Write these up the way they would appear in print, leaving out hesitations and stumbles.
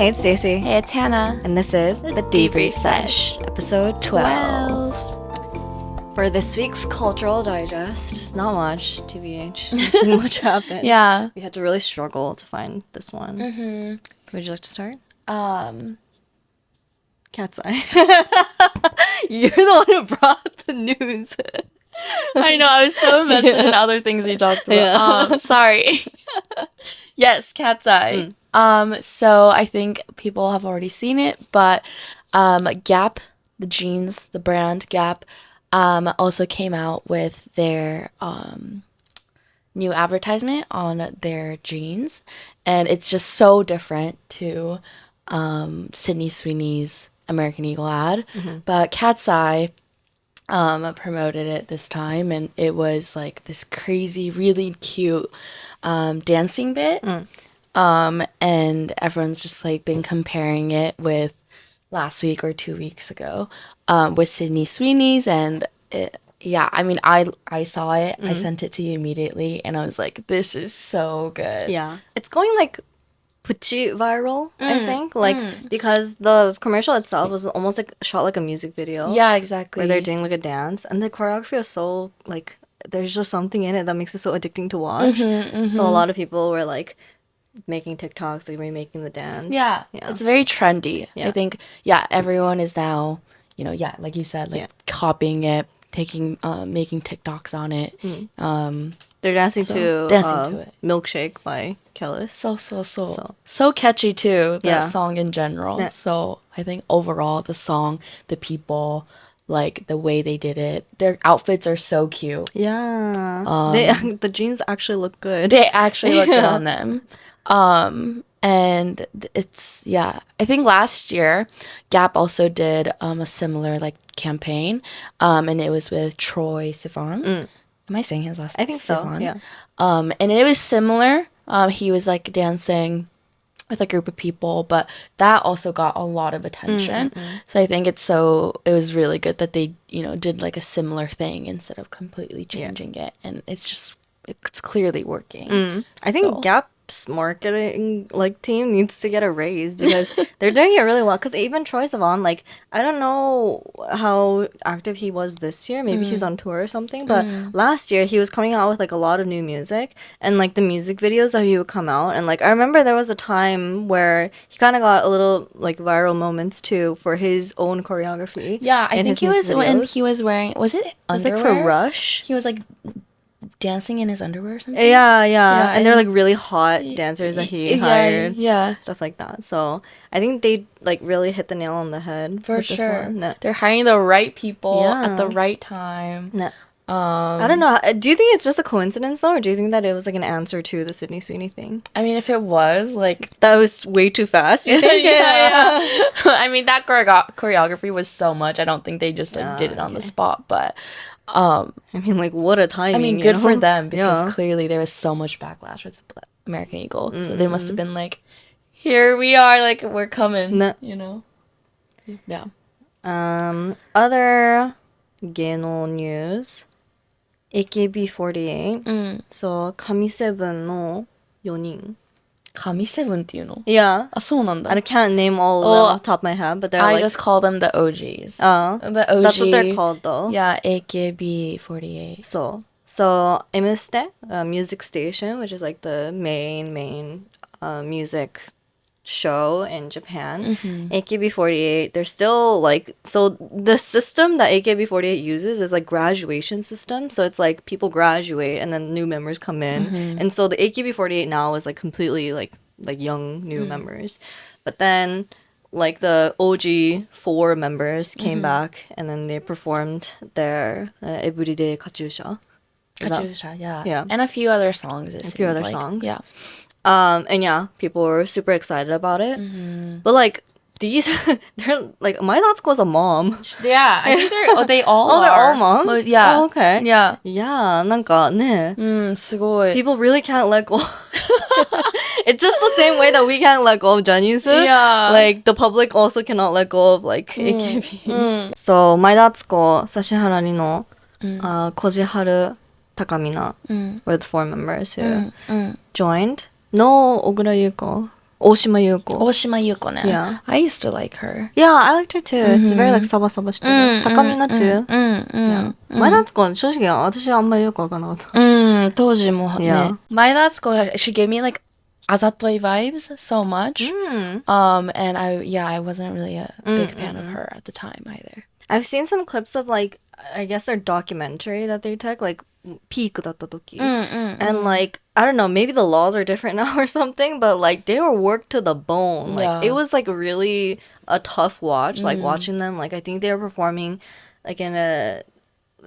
Hey, it's Stacy. Hey, it's Hannah. And this is The Debrief Sesh, episode 12. For this week's Cultural Digest, not much, TBH. Nothing much happened. Yeah. We had to really struggle to find this one. Mm-hmm. Would you like to start? Katseye. You're the one who brought the news. I know, I was so invested in other things we talked about. Yeah. Sorry. Yes, Katseye. So I think people have already seen it, but Gap, the jeans, the brand Gap, also came out with their new advertisement on their jeans, and it's just so different to Sydney Sweeney's American Eagle ad. But Katseye promoted it this time, and it was like this crazy, really cute dancing bit. And everyone's just like been comparing it with last week or 2 weeks ago with Sydney Sweeney's, and I mean, I saw it. I sent it to you immediately, and I was like, this is so good. Yeah. It's going like pretty viral, I think. Like, because the commercial itself was almost like shot like a music video. Yeah, exactly. Where they're doing like a dance. And the choreography is so, like, there's just something in it that makes it so addicting to watch. So a lot of people were like making TikToks, like remaking the dance. Yeah. It's very trendy. Yeah. I think, everyone is now, like you said, like copying it, making TikToks on it. They're dancing to it. Milkshake by Kellis. So catchy too, that Yeah. song in general. Yeah. So I think overall the song, the people, like the way they did it, their outfits are so cute. Yeah. The jeans actually look good. They actually look good on them. And it's, I think last year Gap also did a similar like campaign, and it was with Troye Sivan. Am I saying his last name? I think so, Sivan. yeah. And it was similar. He was like dancing with a group of people, but that also got a lot of attention. So I think it was really good that they, did like a similar thing instead of completely changing it. And it's clearly working. I think Gap's marketing like team needs to get a raise because they're doing it really well. Because even Troye Sivan, like, I don't know how active he was this year. Maybe he's on tour or something. But last year he was coming out with like a lot of new music, and like the music videos that he would come out. And like I remember there was a time where he kind of got a little like viral moments too for his own choreography. Yeah, I think he was when videos. he was wearing, was it underwear? It was like for Rush. He was like dancing in his underwear or something. Yeah. And they're like really hot dancers that he hired. Yeah. Stuff like that. So I think they like really hit the nail on the head For with sure. this one. No. They're hiring the right people Yeah. at the right time. No. I don't know. Do you think it's just a coincidence though, or do you think that it was like an answer to the Sydney Sweeney thing? I mean, if it was like That was way too fast. You think? yeah. I mean, that choreography was so much. I don't think they just like did it on the spot, but I mean, like, what a timing. I mean, you good know? for them because Yeah. clearly there was so much backlash with American Eagle. So they must have been like, here we are, like, we're coming, No. Yeah. Other Geno news. AKB48. So, 神7の4人. 神7っていうの? Yeah. あ、そうなんだ. I can't name all of them off the top of my head, but they're I like... just call them the OGs. The OG. That's what they're called, though. Yeah, AKB48. So M-Ste, a music station, which is like the main music show in Japan. AKB48, they're still like... So the system that AKB48 uses is like graduation system. So it's like people graduate and then new members come in. And so the AKB48 now is like completely like young new members. But then like the OG 4 members came back and then they performed their Everyday Katyusha. Katyusha, yeah. Yeah. And a few other songs. A few other songs. Yeah. And yeah, people were super excited about it. But like these, they're like, my Natsuko's a mom. Yeah, I think they all they're are. all moms? Yeah. Oh, okay. Yeah. Yeah, なんかね. すごい. People really can't let go. It's just the same way that we can't let go of Janice. Yeah. Like, the public also cannot let go of, like, AKB. So, my Natsuko, Sashihara Rino, Kojiharu, Takamina were the 4 members who joined. No Ogura Yuko Oshima Yuko. Oshima Yuko ね。 Yeah. I used to like her. Yeah, I liked her too. She's very like サバサバしてる。Takamina too. うんうん。前田敦子、正直私はあんまりよくわからなかった。当時もね。Yeah. 前田敦子、she gave me like Azatoi vibes so much. And I wasn't really a big fan of her at the time either. I've seen some clips of like, I guess their documentary that they took, like, peak だった時. And like, I don't know, maybe the laws are different now or something, but like they were worked to the bone. Like it was like really a tough watch, like watching them. Like I think they were performing like in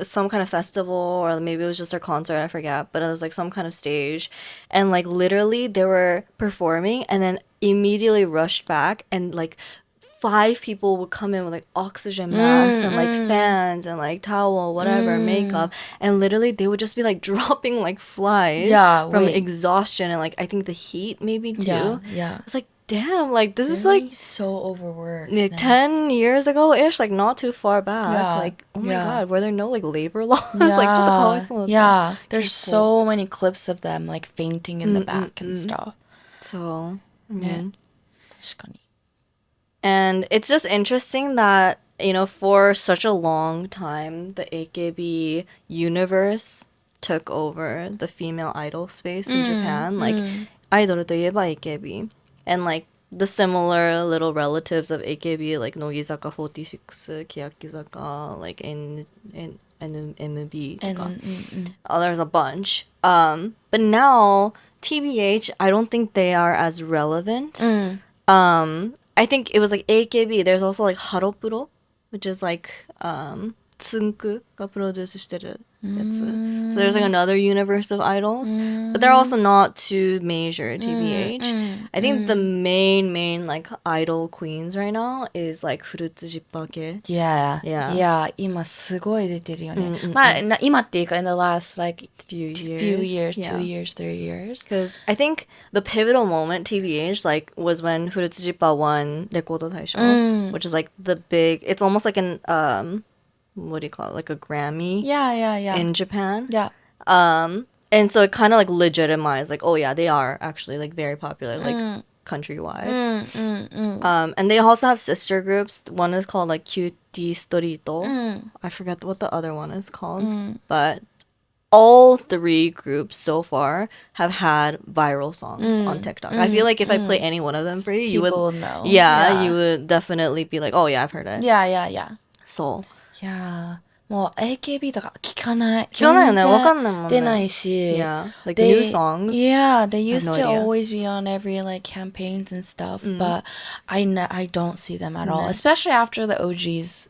some kind of festival, or maybe it was just their concert, I forget, but it was like some kind of stage, and like literally they were performing and then immediately rushed back, and like 5 people would come in with like oxygen masks and like fans and like towel, whatever, makeup, and literally they would just be like dropping like flies from exhaustion and like I think the heat maybe too. Yeah. It's like, damn, like this is like so overworked. Like 10 years ago-ish, like not too far back. Like, oh my god, were there no like labor laws? like ちょっとかわいそうだった。 Yeah, there's so many clips of them like fainting in the back and stuff. So, I mean, 確かに。 and it's just interesting that, you know, for such a long time, the AKB universe took over the female idol space in Japan. Like, アイドルといえば AKB. And like the similar little relatives of AKB, like Nogizaka 46, Keyakizaka, like NMB. There's a bunch. But now, TBH, I don't think they are as relevant. I think it was like AKB. There's also like Haropuro, which is like Tsunku がプロデュースしてるやつ. So there's like another universe of idols, but they're also not too major TBH. I think the main like idol queens right now is like フルーツジッパー系. Yeah, 今すごい出てるよね。まあ今っていうか in the last like few years, 2 years, 3 years. Because I think the pivotal moment TBH like was when フルーツジッパーwon レコード大賞, which is like the big. It's almost like an what do you call it? Like a Grammy. Yeah. In Japan. Yeah. And so it kind of like legitimized like, oh yeah, they are actually like very popular like countrywide. And they also have sister groups. One is called like CUTIE Storito. I forget what the other one is called. But all 3 groups so far have had viral songs on TikTok. I feel like if I play any one of them for you, you People would know. Yeah, you would definitely be like, oh yeah, I've heard it. Yeah. So いやもう AKB とか聞かない。聞かないよね。わかんないもんね。出ないし。Yeah. Like new songs. Yeah, they used no to idea. always be on every like campaigns and stuff, but I don't see them at all, especially after the OGs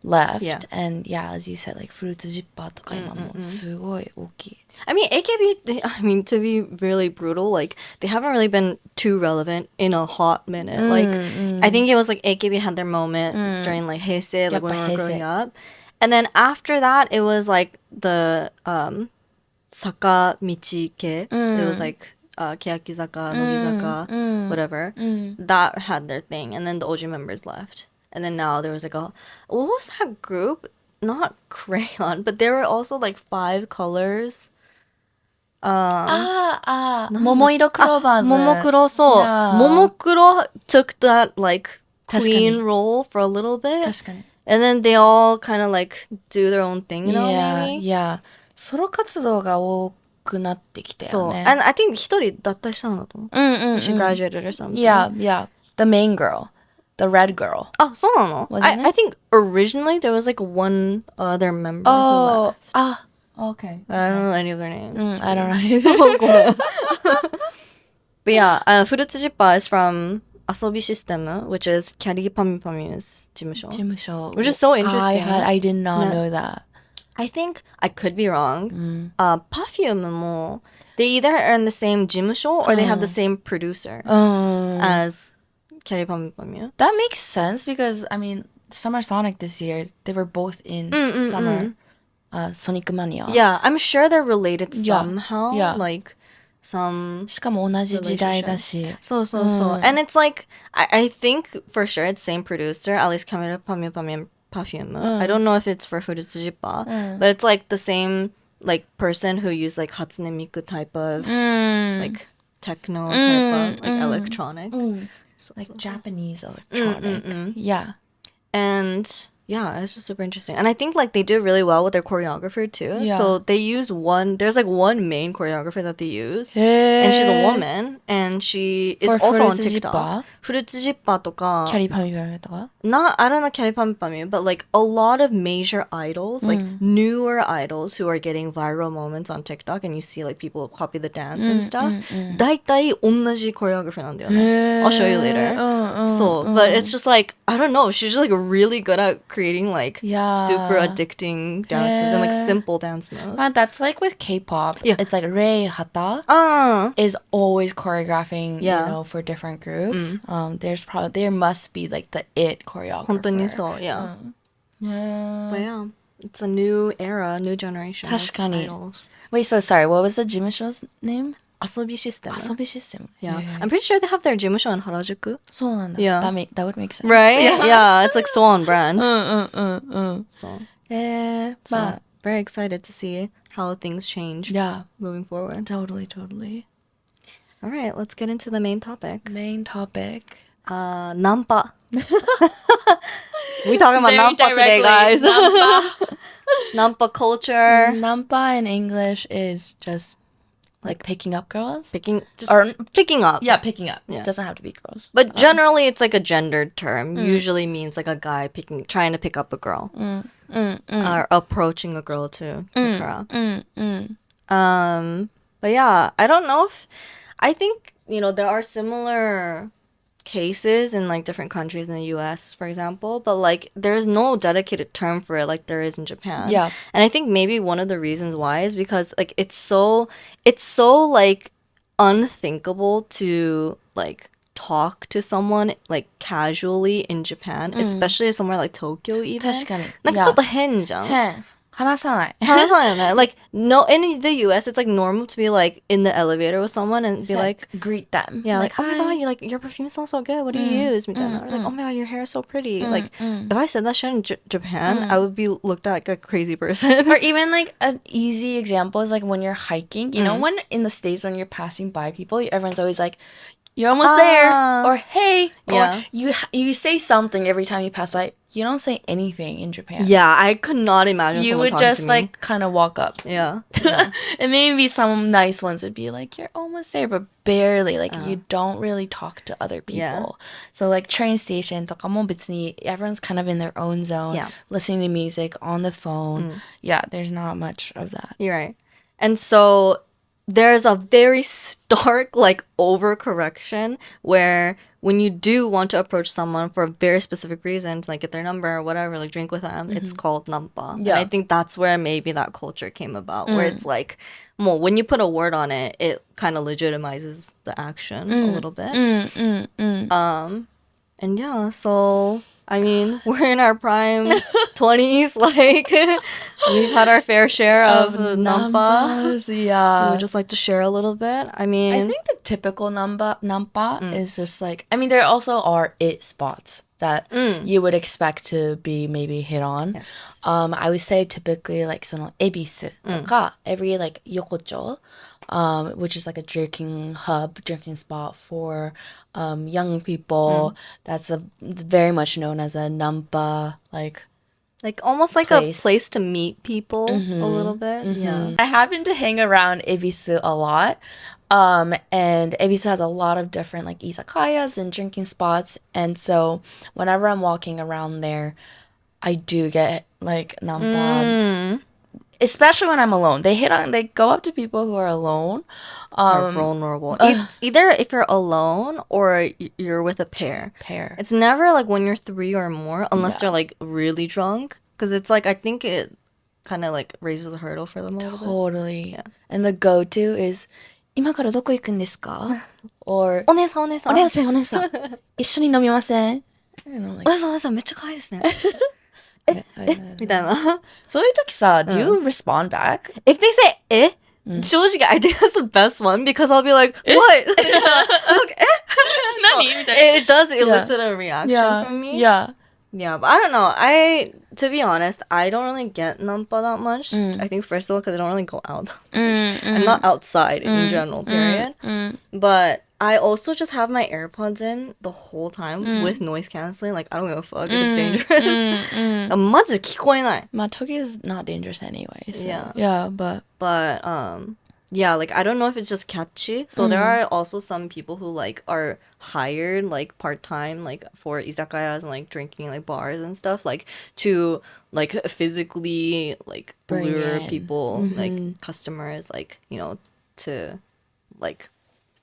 left. And yeah, as you said, like フルーツジッパーとか今もうすごい大きい。I mean, AKB, I mean, to be really brutal, like, they haven't really been too relevant in a hot minute. Like, I think it was, like, AKB had their moment during, like, Heisei, like, when we were growing up. And then after that, it was, like, the Saka Michi-ke. It was, like, Keyakizaka, Nogizaka, whatever. That had their thing. And then the OG members left. And then now there was, like, what was that group? Not Crayon, but there were also, like, 5 colors. ももいろクローバーズ。ももクロ、そう。ももクロ took that, like, queen role for a little bit. 確かに。And then they all kind of, like, do their own thing, you know, maybe? Yeah. ソロ活動が多くなってきたよね。そう。And I think 一人脱退したんだと思う。She graduated or something. Yeah. The main girl. The red girl. あ、そうなの? I think originally there was, like, one other member who left. Okay. I don't know any of their names. I don't know. But yeah, Fruits Jippa is from Asobi System, which is Kyary Pamipami's 事務所. Which is so interesting. I did not know that. I think, I could be wrong, Perfume mo, they either are in the same 事務所 or they have the same producer as Kyary Pamipami. That makes sense because, I mean, Summer Sonic this year, they were both in Summer Sonic Mania. Yeah, I'm sure they're related somehow. Like, some しかも同じ時代だし。So. And it's like, I think for sure it's same producer, at least Kyary Pamipami and Perfume. I don't know if it's for Fruits Jippa, but it's like the same like person who used like Hatsune Miku type of like techno type of like electronic. Like Japanese electronic. Yeah. And yeah, it's just super interesting. And I think like they did really well with their choreographer too. Yeah. So they use there's like one main choreographer that they use. And she's a woman. And she is also on TikTok. Furutsujipa とか キャリーパミュパミュとか I don't know Kylie Pami Pami, but like a lot of major idols, like newer idols who are getting viral moments on TikTok, and you see like people copy the dance and stuff. 大体同じ choreographer なんだよね. I'll show you later. But it's just like, I don't know, she's just like really good at creating like super addicting dance moves and like simple dance moves. That's like with K-pop. Yeah. It's like Rei Hata is always choreographing, you know, for different groups. There must be like the it choreographer. 本当にそう、yeah. But yeah, it's a new era, new generation of 確かに。 idols. Wait, so sorry, what was the 事務所 name? 遊びシステム. 遊びシステム. Yeah. I'm pretty sure they have their 事務所 in 原宿. そうなんだ. Yeah. That would make sense. Right? Yeah, it's like so on brand. So, but very excited to see how things change moving forward. Totally. All right, let's get into the main topic. Nanpa. We talking about Nanpa today, guys. Nanpa culture. Nanpa in English is just like picking up girls. Picking up. Yeah, picking up. Yeah. It doesn't have to be girls. But generally, it's like a gendered term. Usually means like a guy trying to pick up a girl. Or approaching a girl to pick her up. But yeah, I don't know if... I think, you know, there are similar cases in like different countries in the US, for example, but like there's no dedicated term for it like there is in Japan. Yeah. And I think maybe one of the reasons why is because like it's so like unthinkable to like talk to someone like casually in Japan, especially somewhere like Tokyo even. 確かに。なんかちょっと変じゃん。変。話さない。話さないよね。Like, no, in the US, it's like normal to be like in the elevator with someone and be like, greet them. yeah, like, oh my god, you like your perfume smells so good. What do you use? Or like, oh my god, your hair is so pretty. Like, if I said that shit in Japan, I would be looked at like a crazy person. Or even like an easy example is like when you're hiking. You know, when in the States when you're passing by people, everyone's always like, you're almost there, or hey, or you say something every time you pass by. You don't say anything in Japan. Yeah, I could not imagine you someone would talking just to me. like kind of walk up. Yeah. And maybe some nice ones would be like, you're almost there, but barely. Like you don't really talk to other people. Yeah. So like train station とかも別に everyone's kind of in their own zone, listening to music on the phone. Yeah, there's not much of that. You're right. And so there's a very stark like overcorrection where when you do want to approach someone for a very specific reason, to like get their number or whatever, like drink with them, it's called Nanpa. Yeah. And I think that's where maybe that culture came about, where it's like, well, when you put a word on it, it kind of legitimizes the action a little bit. And yeah, so I mean, we're in our prime 20s, like we've had our fair share of the Nanpa. Yeah. We would just like to share a little bit. I mean, I think the typical Nanpa is just like, I mean, there also are it spots that you would expect to be maybe hit on. Yes. I would say typically like その Ebisu とか every like yokocho, which is like a drinking spot for young people. That's very much known as a Nanpa, like almost like a place to meet people a little bit. Yeah. I happen to hang around Ebisu a lot. And Ebisu has a lot of different like izakayas and drinking spots. And so whenever I'm walking around there, I do get like Nanpa. Especially when I'm alone. They go up to people who are alone. Are vulnerable. It's either if you're alone or you're with a pair. It's never like when you're 3 or more, unless they're like really drunk. Because it's like, I think it kind of like raises a hurdle for them a little bit. Totally. Yeah. And the go-to is, 今からどこ行くんですか? Or, お姉さん。お姉さん。一緒に飲みません? Like, お姉さんめっちゃ可愛いですね。みたいな。そういう時さ、do you respond back? If they say え? 正直 I think that's the best one because I'll be like, what? Like, 何? It does elicit a reaction from me. Yeah. Yeah, but I don't know. To be honest, I don't really get Nanpa that much. I think first of all, because I don't really go out that much. I'm not outside in general, period. But I also just have my AirPods in the whole time with noise canceling. Like, I don't give a fuck if it's dangerous. マジで聞こえない。まあ Tokyo is not dangerous anyway, so Yeah. but yeah, like I don't know if it's just catchy. So there are also some people who like are hired like part-time like for izakayas and like drinking like bars and stuff like to like physically like Bring lure in. people like customers like you know to like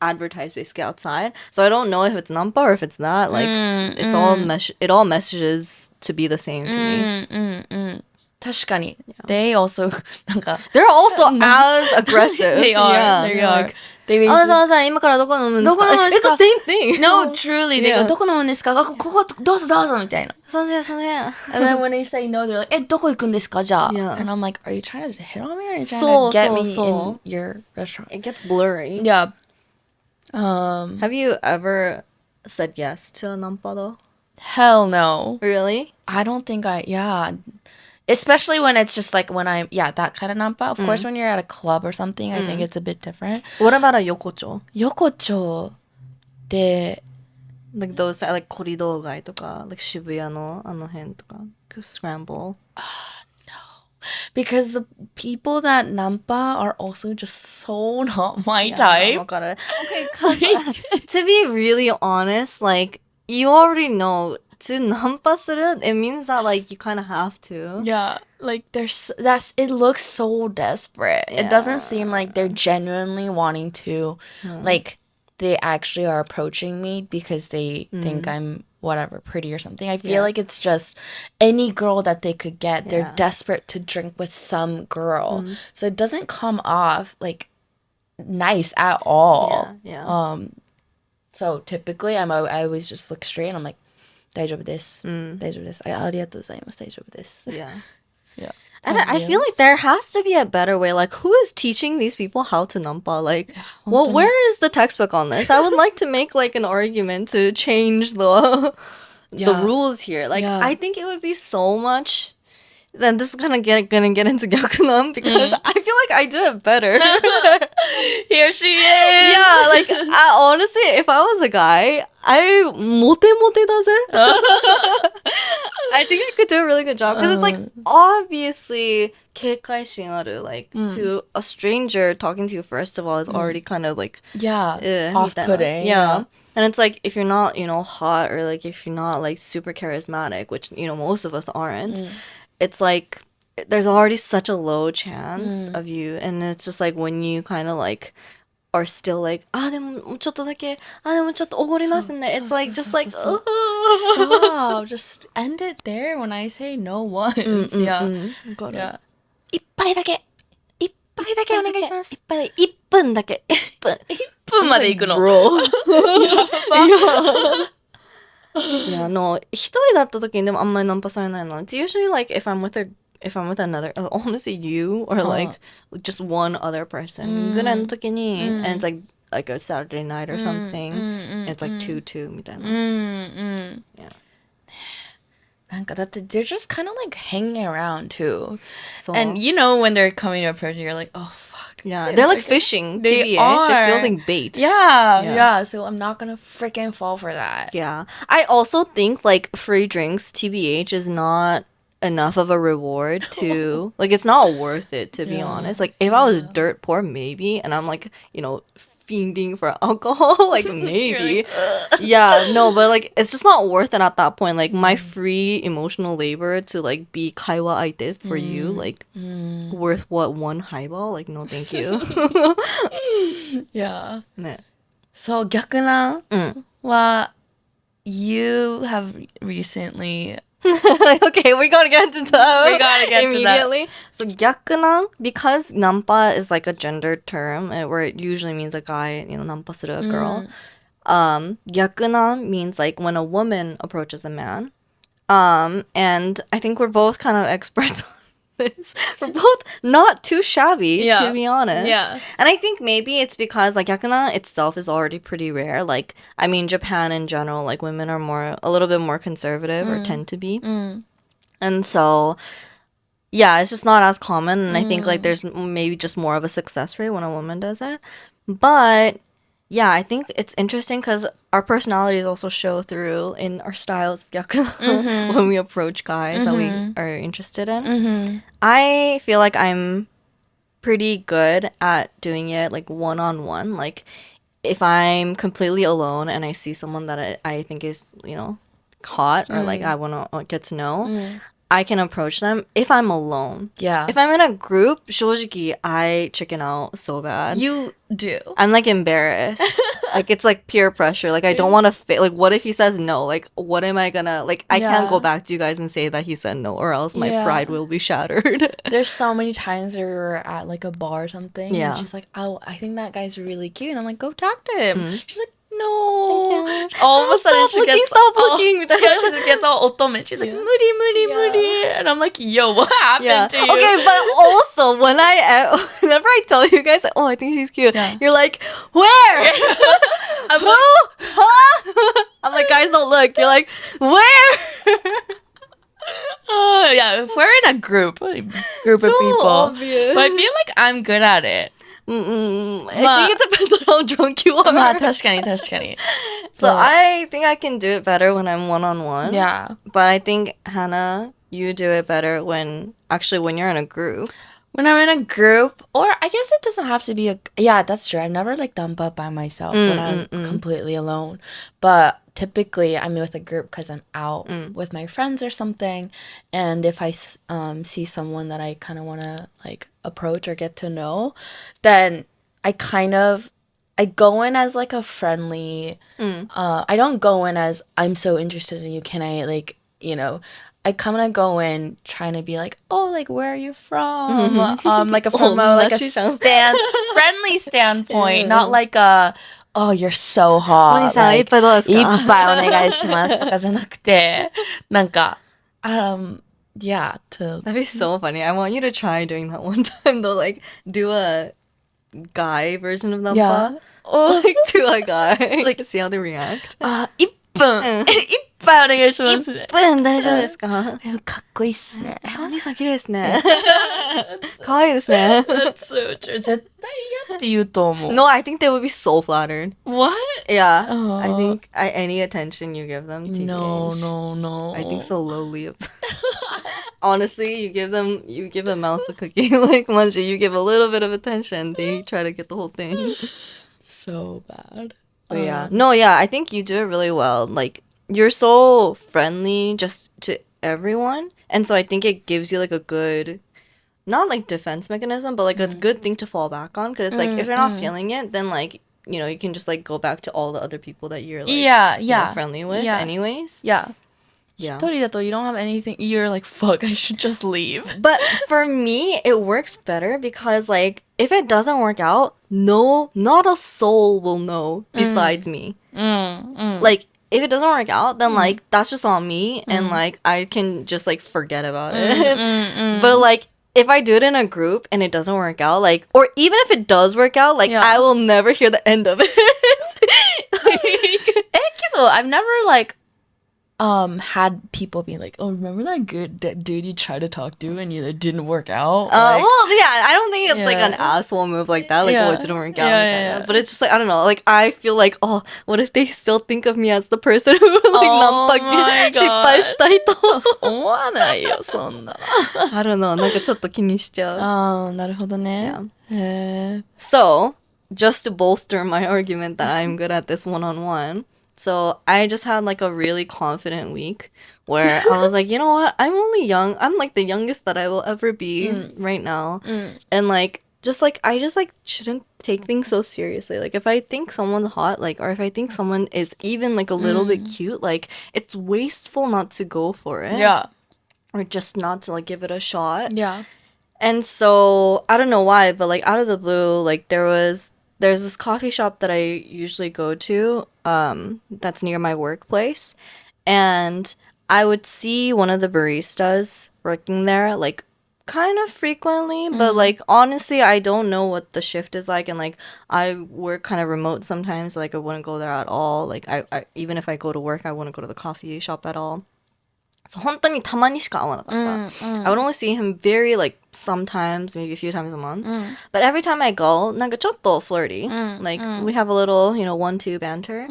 advertise basically outside. So I don't know if it's Nanpa or if it's not. Like it's all it all messages to be the same to me. 確かに they also なんか They're also as aggressive. they are Yeah, they they're are like, they あ basically さ今からどこ飲むんですか？どこ飲むんですか？ It's the same thing. no truly they Yeah. go どこ飲むんですか？ここどうぞどうぞみたいなそうですよね。 and then when they say no they're like えどこ行くんですかじゃあ Yeah. and I'm like are you trying to hit on me or are you trying そう to get me そう in your restaurant It gets blurry. yeah Have you ever said yes to a Nanpa though? hell no Really? I don't think especially when it's just like when I'm that kind of nampa. Of course when you're at a club or something I think it's a bit different. What about a yokocho? Yokocho de Like those like コリドー街とか like 渋谷のあの辺とか scramble. because the people that nampa are also just so not my type. わかる. Okay, 'cause, to be really honest, like you already know to nampa する it means that like you kind of have to. Yeah, like it looks so desperate. It doesn't seem like they're genuinely wanting to like they actually are approaching me because they think I'm whatever pretty or something. I feel like it's just any girl that they could get. They're desperate to drink with some girl. So it doesn't come off like nice at all. Yeah. So typically I always just look straight and I'm like 大丈夫です。大丈夫です。ありがとうございます。大丈夫です。Yeah. Yeah. And I feel like there has to be a better way. Like, who is teaching these people how to nampa? Like, well, where is the textbook on this? I would like to make like an argument to change the rules here. Like, I think it would be so much. Then this is gonna get into gyakunam because I feel like I do it better. Here she is. Yeah, like honestly, if I was a guy, I mote da ze. I think I could do a really good job because it's like obviously 警戒心ある like to a stranger talking to you first of all is already kind of like off-putting. Yeah. And it's like if you're not, you know, hot or like if you're not like super charismatic, which you know most of us aren't, it's like there's already such a low chance of you, and it's just like when you kind of like are still like でもちょっとだけでもちょっとおごりますね it's like just like stop just end it there when I say no once. Yeah. 一杯だけお願いします。1分だけ1分まで行くの Bro. Yeah, no 一人だった時にでもあんまりナンパされないの It's usually like if I'm with another honestly you or like just one other person ぐらいの時に and it's like a Saturday night or something and it's like 2-2 みたいな Yeah. なんかだって they're just kind of like hanging around too. So, and you know when they're coming to approach you you're like oh fuck. Yeah, they're like fishing. They TBH. are. It feels like bait. Yeah, so I'm not gonna freaking fall for that. Yeah. I also think like free drinks, TBH is not enough of a reward to like it's not worth it to be honest. Like if I was dirt poor maybe and I'm like, you know, fiending for alcohol, like maybe. Yeah, no, but like it's just not worth it at that point. Like my free emotional labor to like be kaiwa aite for you, like worth what, one highball? Like no thank you. Yeah. ね。 So 逆なは you have recently Okay, we gotta get into that. We gotta get to that. immediately. So gyakunan, because nampa is like a gendered term, where it usually means a guy, you know, nampa suru a girl. Gyakunan means like when a woman approaches a man. And I think we're both kind of experts this. We're both not too shabby, to be honest. Yeah. And I think maybe it's because like yakuna itself is already pretty rare. Like, I mean, Japan in general, like women are a little bit more conservative or tend to be. And so, yeah, it's just not as common. And I think like there's maybe just more of a success rate when a woman does it. But yeah, I think it's interesting because our personalities also show through in our styles of yakuna when we approach guys that we are interested in. I feel like I'm pretty good at doing it like one-on-one. Like if I'm completely alone and I see someone that I think is, hot or like I want to get to know, I can approach them if I'm alone. Yeah. If I'm in a group, 正直, I chicken out so bad. You do. I'm like embarrassed. Like it's like peer pressure. Like I don't want to like what if he says no? Like what am I gonna like? I can't go back to you guys and say that he said no, or else my pride will be shattered. There's so many times where we're at like a bar or something. Yeah. And she's like, oh, I think that guy's really cute. And I'm like, go talk to him. She's like, no. All of a sudden she gets stop looking. Yeah, she gets all otome. She's like, muri. And I'm like, yo, what happened to you? Okay, but also whenever I tell you guys, like, oh, I think she's cute, you're like, where? I'm Who? like, Huh? I'm like, guys, don't look. You're like, where? yeah, if we're in a group of people. Obvious. But I feel like I'm good at it. I think it depends on how drunk you are. まあ確かに So I think I can do it better when I'm one-on-one. Yeah. But I think, Hannah, you do it better when you're in a group. When I'm in a group, or I guess it doesn't have to be yeah, that's true. I've never like Nanpa by myself when I'm completely alone. But typically I'm with a group because I'm out with my friends or something. And if I see someone that I kind of want to like approach or get to know, then I go in as like a friendly, I don't go in as I'm so interested in you. Can I like, I kind of go in trying to be like, oh, like where are you from? Like from a friendly standpoint, not like a, oh, you're so hot. お兄さん、いっぱいどうですか？いっぱいお願いしますとかじゃなくて、なんか、yeah, to That'd be so funny. I want you to try doing that one time though. Like do a guy version of Nanpa. Yeah. Like to a guy. Like see how they react. 1分、1杯お願いしますね。 1分大丈夫ですか？かっこいいっすね。お兄さん綺麗ですね。かわいいですね。That's so true. 絶対嫌って言うと思う。 No, I think they would be so flattered. What? Yeah. I think any attention you give them, No. I think so lowly. Honestly, you give a mouse a cookie. Like, Manji, you give a little bit of attention, they try to get the whole thing. So bad. But yeah, I think you do it really well. Like, you're so friendly just to everyone. And so I think it gives you like a good, not like defense mechanism, but like a good thing to fall back on. Because it's like, if you're not feeling it, then like, you can just like go back to all the other people that you're like friendly with anyways. Yeah. 一人だと you don't have anything, you're like, fuck, I should just leave. But for me, it works better because like, if it doesn't work out, no, not a soul will know besides me. Like, if it doesn't work out, then like, that's just on me and like, I can just like forget about it. But like, if I do it in a group and it doesn't work out, like, or even if it does work out, like, I will never hear the end of it. Like, けど I've never like had people be like, oh, remember that dude you tried to talk to and it didn't work out? Like, well, yeah, I don't think it's like an asshole move like that, like, oh, it didn't work out. But it's just like, I don't know, like, I feel like, oh, what if they still think of me as the person who, like, Nanpa 失敗した人。思わないよ、そんな。I don't know, なんかちょっと気にしちゃう。ああ、なるほどね。So, just to bolster my argument that I'm good at this one-on-one, so I just had like a really confident week where I was like, you know what? I'm only young. I'm like the youngest that I will ever be right now. And like, I just shouldn't take things so seriously. Like if I think someone's hot, like, or if I think someone is even like a little bit cute, like it's wasteful not to go for it. Yeah. Or just not to like give it a shot. Yeah. And so I don't know why, but like out of the blue, like there's this coffee shop that I usually go to that's near my workplace, and I would see one of the baristas working there like kind of frequently, but like honestly, I don't know what the shift is like, and like I work kind of remote sometimes, like I wouldn't go there at all. Like I even if I go to work, I wouldn't go to the coffee shop at all. So 本当にたまにしか会わなかった。I would only see him very like sometimes, maybe a few times a month. But every time I go, なんかちょっと flirty. Like we have a little, 1-2 banter.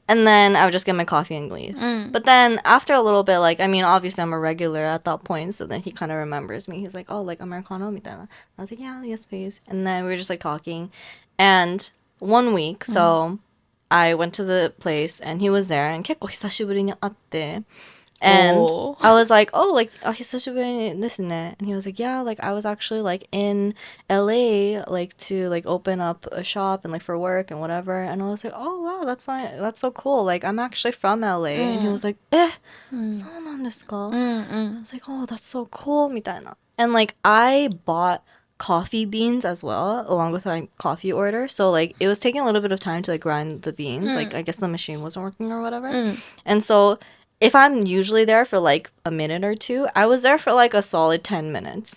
And then I would just get my coffee and leave. But then after a little bit, like, I mean, obviously I'm a regular at that point. So then he kind of remembers me. He's like, oh, like Americano? みたいな. I was like, yeah, yes, please. And then we were just like talking. And one week, so I went to the place and he was there. And 結構久しぶりに会って。And I was like, oh, like, 久しぶりですね. And he was like, yeah, like, I was actually, like, in LA, like, to, like, open up a shop and, like, for work and whatever. And I was like, oh, wow, that's so cool. Like, I'm actually from LA. And he was like, そうなんですか? I was like, oh, that's so cool, みたいな. And, like, I bought coffee beans as well, along with my coffee order. So, like, it was taking a little bit of time to, like, grind the beans. Like, I guess the machine wasn't working or whatever. And so if I'm usually there for like a minute or two, I was there for like a solid 10 minutes.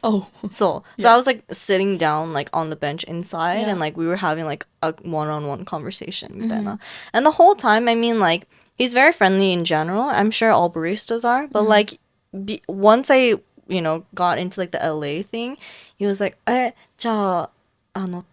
So I was like sitting down like on the bench inside and like we were having like a one-on-one conversation. And the whole time, I mean, like, he's very friendly in general. I'm sure all baristas are. But like once I, got into like the LA thing, he was like, じゃあ、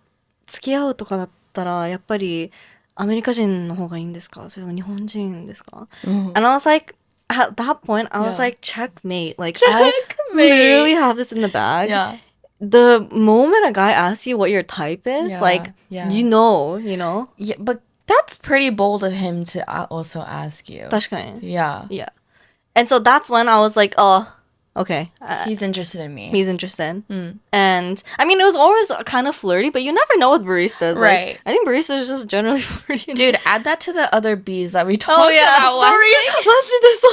付き合うとかだったらやっぱりアメリカ人の方がいいんですか？それとも日本人ですか？ And I was like, at that point, I was like, checkmate. Like, I literally have this in the bag. Yeah. The moment a guy asks you what your type is, like, you know. Yeah, but that's pretty bold of him to also ask you. 確かに. Yeah. And so that's when I was like, oh, okay. He's interested in me. He's interested. And I mean, it was always kind of flirty, but you never know with baristas. Right. Like, I think baristas are just generally flirty. Dude, add that to the other B's that we talked about last week. マジでそう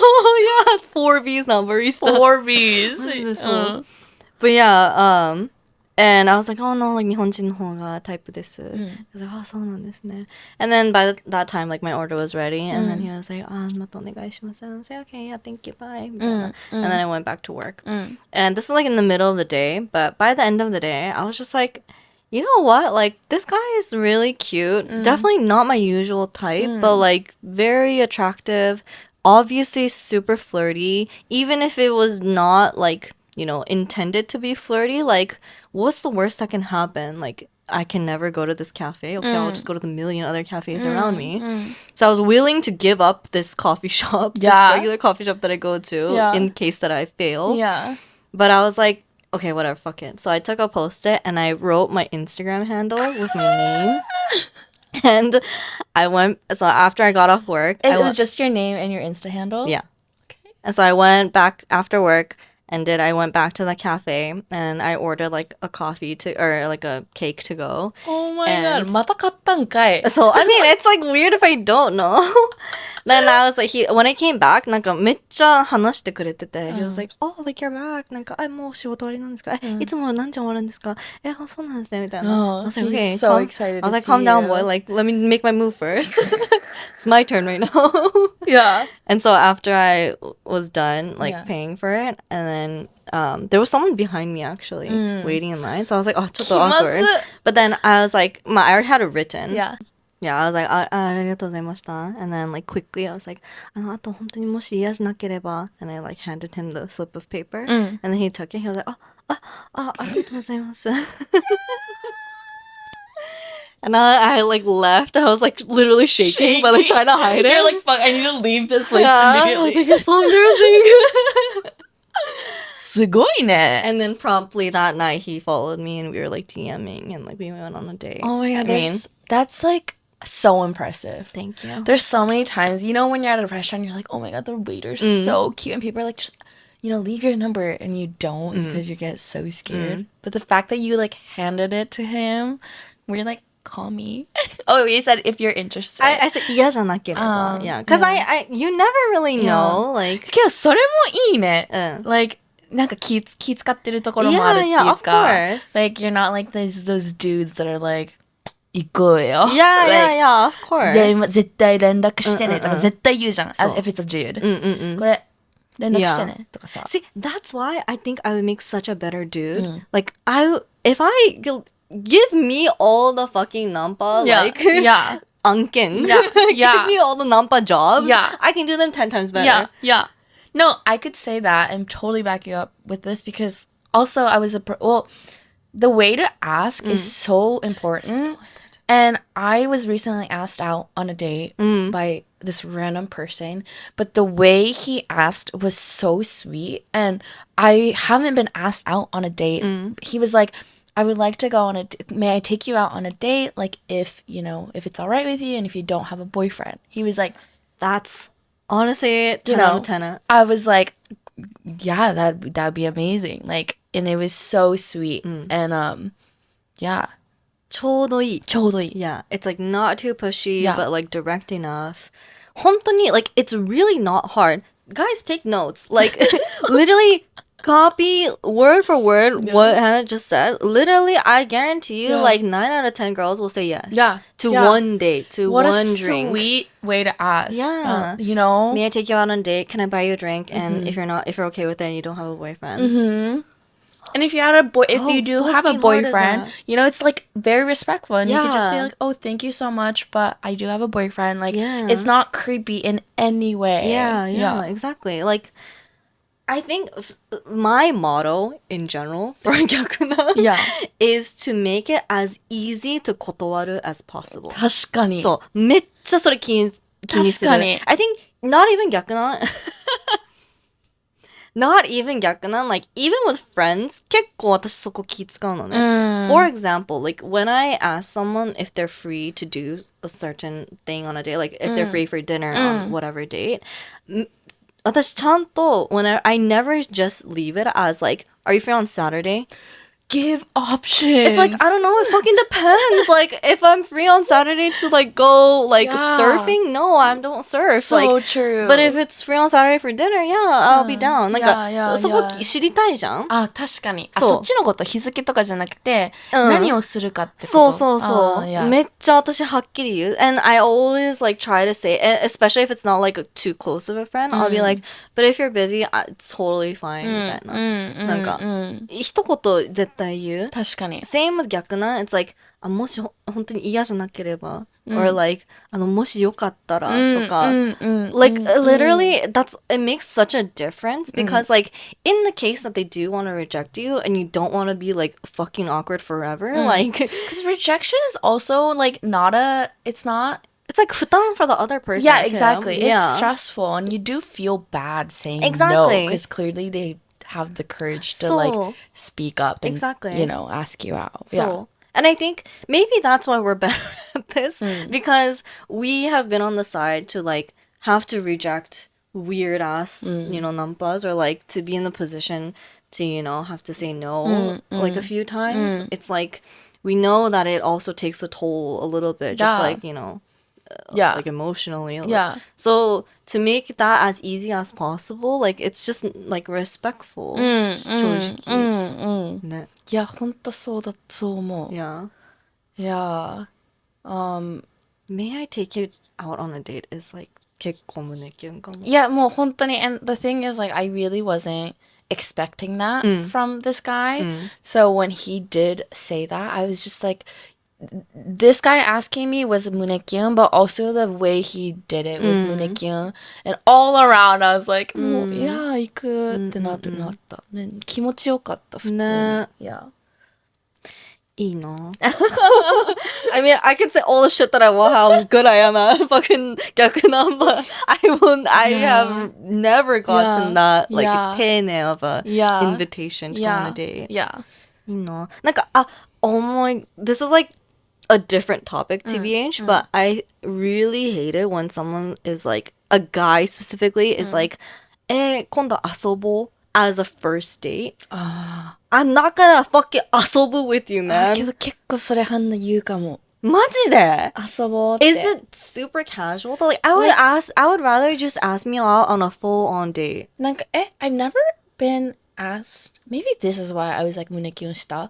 Yeah, 4 B's now, barista. 4 B's. マジでそう But yeah, and I was like, oh no, like 日本人の方がタイプです. I was like, oh, そうなんですね. And then by that time, like my order was ready. And then he was like, またお願いします. And I was like, okay, yeah, thank you, bye. And then I went back to work. And this is like in the middle of the day. But by the end of the day, I was just like, you know what? Like, this guy is really cute. Definitely not my usual type, but like very attractive. Obviously super flirty. Even if it was not like, intended to be flirty, like, what's the worst that can happen? Like, I can never go to this cafe. Okay, I'll just go to the million other cafes around me. So I was willing to give up this coffee shop, this regular coffee shop that I go to, in case that I fail. Yeah. But I was like, okay, whatever, fuck it. So I took a Post-it and I wrote my Instagram handle with my name. And so after I got off work. It was just your name and your Insta handle? Yeah. Okay. And so I went back after work. And I went back to the cafe and I ordered like a coffee or like a cake to go. Oh my god, また買ったんかい. So I mean, it's like weird if I don't know. Then I was like, when I came back, なんかめっちゃ話してくれてて、he was like, oh, like you're back. なんか、もう仕事終わりなんですか？いつも何時終わるんですか？そうなんですねみたいな。I was like, okay, he's so excited I was like, to see calm down, you. boy. Like, let me make my move first. It's my turn right now. Yeah. And so after I was done, like paying for it, and then there was someone behind me actually waiting in line. So I was like, oh, ちょっと awkward. But then I was like, I already had it written. Yeah, I was like, ありがとうございました. And then like quickly I was like, あと本当にもし嫌じゃなければ. And I like handed him the slip of paper. And then he took it. He was like, ありがとうございます. And I like left. I was like literally shaking, but like trying to hide it. You're like, fuck, I need to leave this place immediately. I was like, it's so embarrassing. すごいね. And then promptly that night he followed me and we were like DMing and like we went on a date. Oh my god, that's like so impressive. Thank you. There's so many times, when you're at a restaurant, you're like, oh my god, the waiter's so cute. And people are like, just, leave your number. And you don't because you get so scared. But the fact that you like handed it to him, where you're like, call me. Oh, you said if you're interested. I said 嫌じゃなければ. Yeah, because you never really know. Like, けどそれもいいね. Like, なんか気使ってるところもあるっていうか。Yeah, of course. Like, you're not like those dudes that are like, 行こうよ. Yeah, of course. で、絶対連絡してねとか絶対言うじゃん。As if it's a dude. これ、連絡してねとかさ。See, that's why I think I would make such a better dude. Like, if give me all the fucking Nanpa, like, anken. Give me all the Nanpa jobs. I can do them 10 times better. No, I could say that. I'm totally backing up with this because also I was the way to ask is so important. And I was recently asked out on a date by this random person, but the way he asked was so sweet. And I haven't been asked out on a date. He was like, I would like to go on may I take you out on a date? Like if it's all right with you and if you don't have a boyfriend. He was like, that's honestly 10 out of 10. I was like, yeah, that'd be amazing. Like, and it was so sweet. And yeah. ちょうどいい. Yeah, it's like not too pushy, but like direct enough. 本当に like it's really not hard. Guys, take notes. Like literally copy word for word what Hannah just said. Literally, I guarantee you like 9 out of 10 girls will say yes. To one date, to what one a drink. Sweet way to ask. Yeah. May I take you out on a date? Can I buy you a drink? And if you're okay with it and you don't have a boyfriend. And if you do have a boyfriend, it's like very respectful, and you can just be like, "Oh, thank you so much, but I do have a boyfriend." Like, it's not creepy in any way. Yeah, exactly. Like, I think my motto in general for 逆な is to make it as easy to 断る as possible. 確かに。そう、めっちゃそれ気にする。I think not even 逆な。Not even 逆な like even with friends 結構私そこ気使うのね。For example, like when I ask someone if they're free to do a certain thing on a date, like if they're free for dinner on whatever date, 私ちゃんとI never just leave it as like, are you free on Saturday? Give options. It's like, I don't know, it fucking depends. Like, if I'm free on Saturday to, like, go, like, surfing, no, I don't surf. So like, true. But if it's free on Saturday for dinner, I'll be down. なんか、そこ知りたいじゃん？あ、確かに。そっちのこと、日付とかじゃなくて、何をするかってこと。そう。めっちゃ私はっきり言う。And I always, like, try to say, especially if it's not, like, too close of a friend, I'll be like, but if you're busy, it's totally fine, みたいな。なんか、一言絶対言う。確かに。Same with 逆な。It's like, もし本当に嫌じゃなければ。or like, もしよかったらとか。like, literally, it makes such a difference because, like, in the case that they do want to reject you and you don't want to be, like, fucking awkward forever, like... Because rejection is also, like, it's like 負担 for the other person. Yeah, exactly. Too. It's stressful and you do feel bad saying no because clearly they have the courage to like speak up and ask you out. And I think maybe that's why we're better at this because we have been on the side to like have to reject weird ass nampas or like to be in the position to have to say no like a few times. It's like we know that it also takes a toll a little bit, just like like emotionally. So to make that as easy as possible, like it's just like respectful. 正直。ね。いや、ほんとそう思う。Yeah. Yeah. May I take you out on a date is like 結構胸キュンかも。いや、もう本当に and the thing is like I really wasn't expecting that from this guy. So when he did say that, I was just like this guy asking me was munekyun, but also the way he did it was munekyun. And all around, I was like, yeah, 行くってなった。ね、気持ちよかった、普通に。ね。Yeah. いいな。I mean, I can say all the shit that I want, how good I am at fucking 逆な, but I have never gotten that, like, 丁寧 of a invitation to go on a date. Yeah. いいな。なんか、this is like, a different topic TBH, but I really hate it when someone is like a guy specifically is like, 今度遊ぼう as a first date. I'm not gonna fucking 遊ぶ with you, man. けど結構それハンナ言うかも。マジで？遊ぼうって。Is it super casual? Like, I would rather just ask me out on a full-on date. なんかI've never been asked. Maybe this is why I was like 胸キュンした。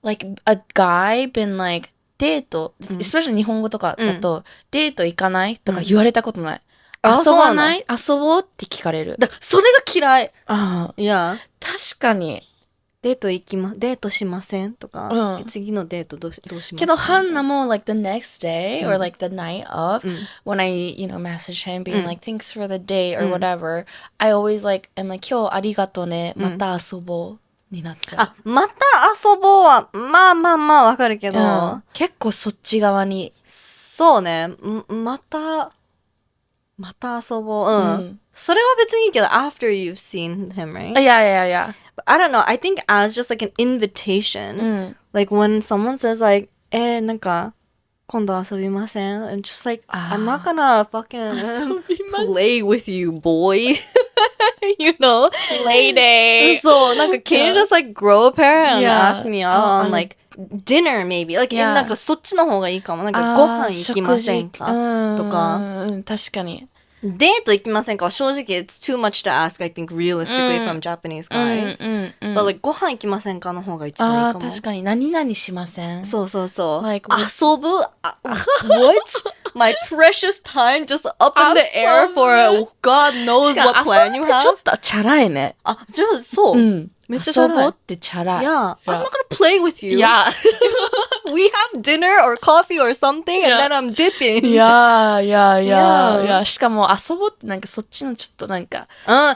Like a guy been like デート、especially 日本語とかだと、デート行かないとか言われたことない。遊ばない？遊ぼうって聞かれる。それが嫌い。ああ。いや。確かに。デートしませんとか、次のデートどうしますか？けど、ハンナも、like, the next day, or, like, the night of, when I, message him, being like, thanks for the date, or whatever, I always, like, am like, 今日ありがとね、また遊ぼう、になっちゃう。また遊ぼうは、まあ、わかるけど、結構そっち側に。そうね、また遊ぼう。それは別にいいけど、after you've seen him, right? Yeah. But I don't know. I think as just like an invitation, like when someone says like, なんか、今度遊びません? And just like, I'm not gonna fucking play with you, boy. You know? Play day. So, なんか, can you just like grow a pair and ask me out on like dinner maybe? Like, なんかそっちの方がいいかも。なんかご飯行きませんかとか。確かに。デート行きませんかは正直 it's too much to ask, I think, realistically from Japanese guys. But like ご飯行きませんかの方が一番いいかも。確かに。何々しません？そう。Like,遊ぶ？What? My precious time just up in the air for God knows what plan you have? ちょっとチャラいね。じゃあそう。めっちゃチャラい。遊ぼうってチャラい。Yeah. I'm not gonna play with you. Yeah. We have dinner or coffee or something and then I'm dipping. Yeah. しかも遊ぼうってなんかそっちのちょっとなんか。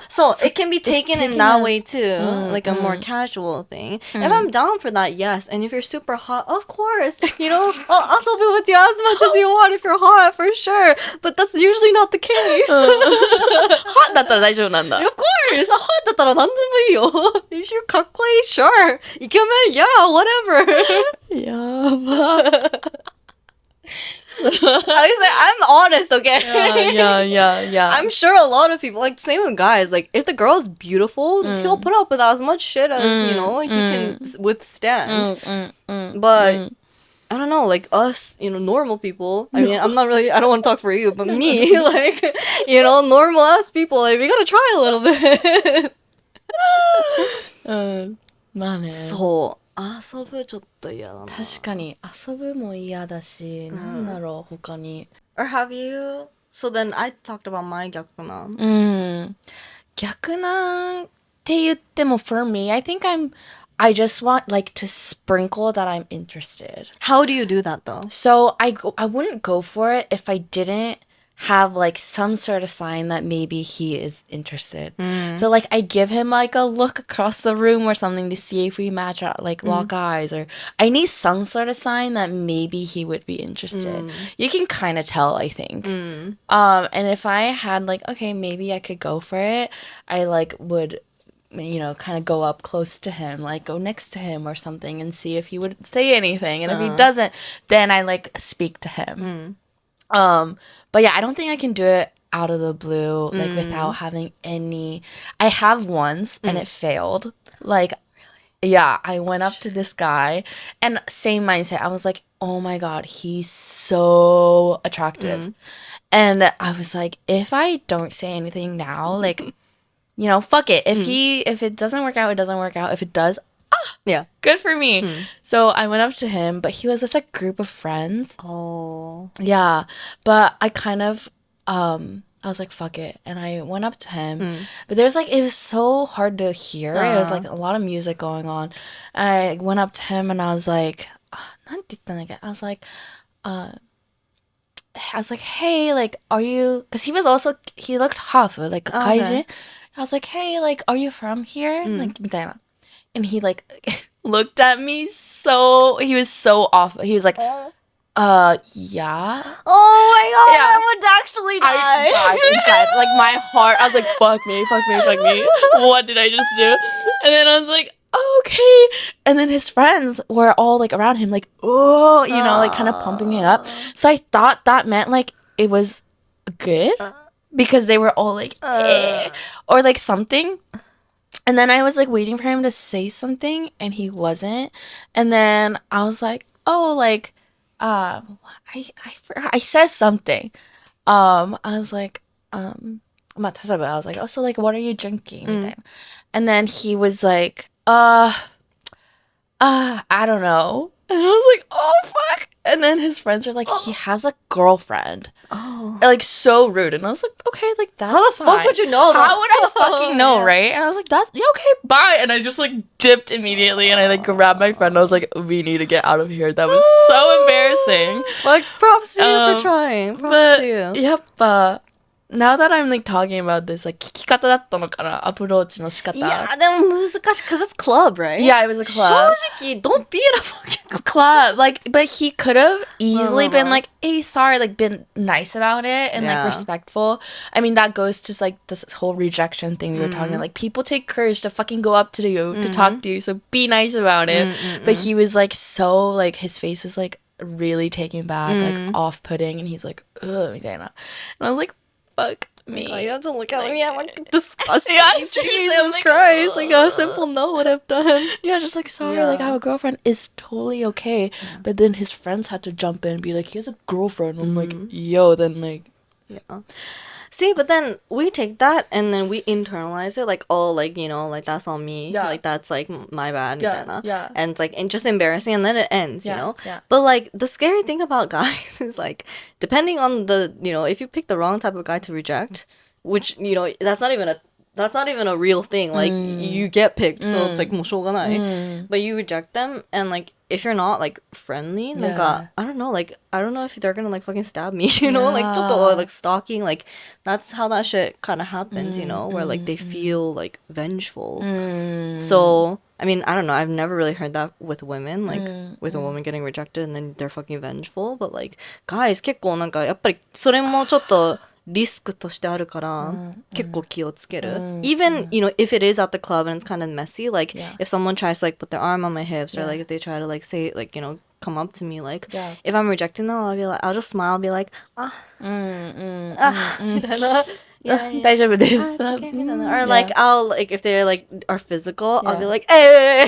So it can be taken in that way too. Like a more casual thing. If I'm down for that, yes. And if you're super hot, of course. I'll be with you as much as you want if you're hot, for sure. But that's usually not the case. hot だったら大丈夫なんだ。Of course! Hot だったら何でもいいよ。If you're かっこいい, sure. イケメン, yeah, whatever. やば。I'm honest, okay? Yeah. I'm sure a lot of people, like, same with guys, like, if the girl's beautiful, he'll put up with as much shit as, he can withstand. But, I don't know, like, us, normal people, I mean, I don't want to talk for you, but me, like, normal-ass people, like, we gotta try a little bit. まあね。そう。遊ぶちょっと嫌だな。確かに遊ぶも嫌だし、なんだろう他に。Or have you? So then I talked about my 逆難。逆難って言っても for me, I just want like to sprinkle that I'm interested. How do you do that though? So I wouldn't go for it if I didn't have like some sort of sign that maybe he is interested. So like I give him like a look across the room or something to see if we match our like lock eyes, or I need some sort of sign that maybe he would be interested. You can kind of tell, I think. And if I had like, okay, maybe I could go for it, I like would kind of go up close to him, like go next to him or something and see if he would say anything. And if he doesn't, then I like speak to him. But yeah, I don't think I can do it out of the blue, like without having any. I have once and it failed. Like, yeah, I went up to this guy and same mindset. I was like, oh my God, he's so attractive. And I was like, if I don't say anything now, like, fuck it. If it doesn't work out, it doesn't work out. If it does, yeah, good for me. So I went up to him, but he was with a group of friends. Oh. Yeah, but I kind of, I was like, fuck it. And I went up to him, but there's like, it was so hard to hear. It was like a lot of music going on. I went up to him and I was like, I was like, hey, like, are you, because he looked half, like, kaijin. I was like, hey, like, are you from here? Like, みたいな. And he like looked at me he was so off. He was like, yeah. Oh my God, yeah. I would actually die. I died inside. Like my heart, I was like, fuck me. What did I just do? And then I was like, okay. And then his friends were all like around him, like, oh, like kind of pumping it up. So I thought that meant like it was good because they were all like, or like something. And then I was like waiting for him to say something and he wasn't. And then I was like, oh, like, I said something. I was like, I was like, oh, so like, what are you drinking? And then he was like, I don't know. And I was like, oh, fuck. And then his friends are like, he has a girlfriend. Oh. Like, so rude. And I was like, okay, like, that's How the fuck fine. would you know that? How would I fucking know, Yeah. right? And I was like, that's, yeah, okay, bye. And I just, like, dipped immediately. And I, like, grabbed my friend. And I was like, we need to get out of here. That was so embarrassing. Like, props to you for trying. Props But, to you. やっぱ、now that I'm, like, talking about this, like, 聞き方だったのかなアプローチの仕方。いや、でも難しい because it's club, right? Yeah, it was a club. 正直 don't be at a fucking Club. Like, but he could have easily been Uh-huh. like, hey, sorry, like, been nice about it and, Yeah. like, respectful. I mean, that goes to, like, this whole rejection thing we were talking about. Like, people take courage to fucking go up to you, to talk to you, so be nice about it. But he was, like, so, like, his face was, like, really taken back, like, off-putting, and he's like, ugh, みたいな. And I was like, fuck me. God, you have to look at me. I'm like disgusting. Yeah, seriously, I was Jesus like, Christ. Like a simple no would have done. Yeah, just like, sorry, like, I have a girlfriend is totally okay. But then his friends had to jump in and be like, he has a girlfriend. I'm like, yo, then, like... Yeah. See, but then we take that and then we internalize it like, oh, like, you know, like that's on me. Yeah. Like that's like my bad. Yeah, みたいな. yeah. And it's like and just embarrassing and then it ends, you Yeah, know? yeah. But like the scary thing about guys is like depending on the, you know, if you pick the wrong type of guy to reject, which, you know, that's not even a real thing. Like you get picked, so it's like もうしょうがない. But you reject them and like if you're not like friendly, like I don't know if they're gonna like fucking stab me, you know, like ちょっと like stalking, like that's how that shit kind of happens, you know, where like they feel like vengeful. So I mean, I don't know. I've never really heard that with women, like with a woman getting rejected and then they're fucking vengeful. But like guys, 結構なんかやっぱりそれもちょっとリスクとしてあるから結構気をつける even you know if it is at the club and it's kind of messy like if someone tries to like put their arm on my hips or like if they try to like say like you know come up to me like if I'm rejecting them I'll just smile and be like みたいな 大丈夫です。 okay, or like I'll like if they're like are physical I'll be like hey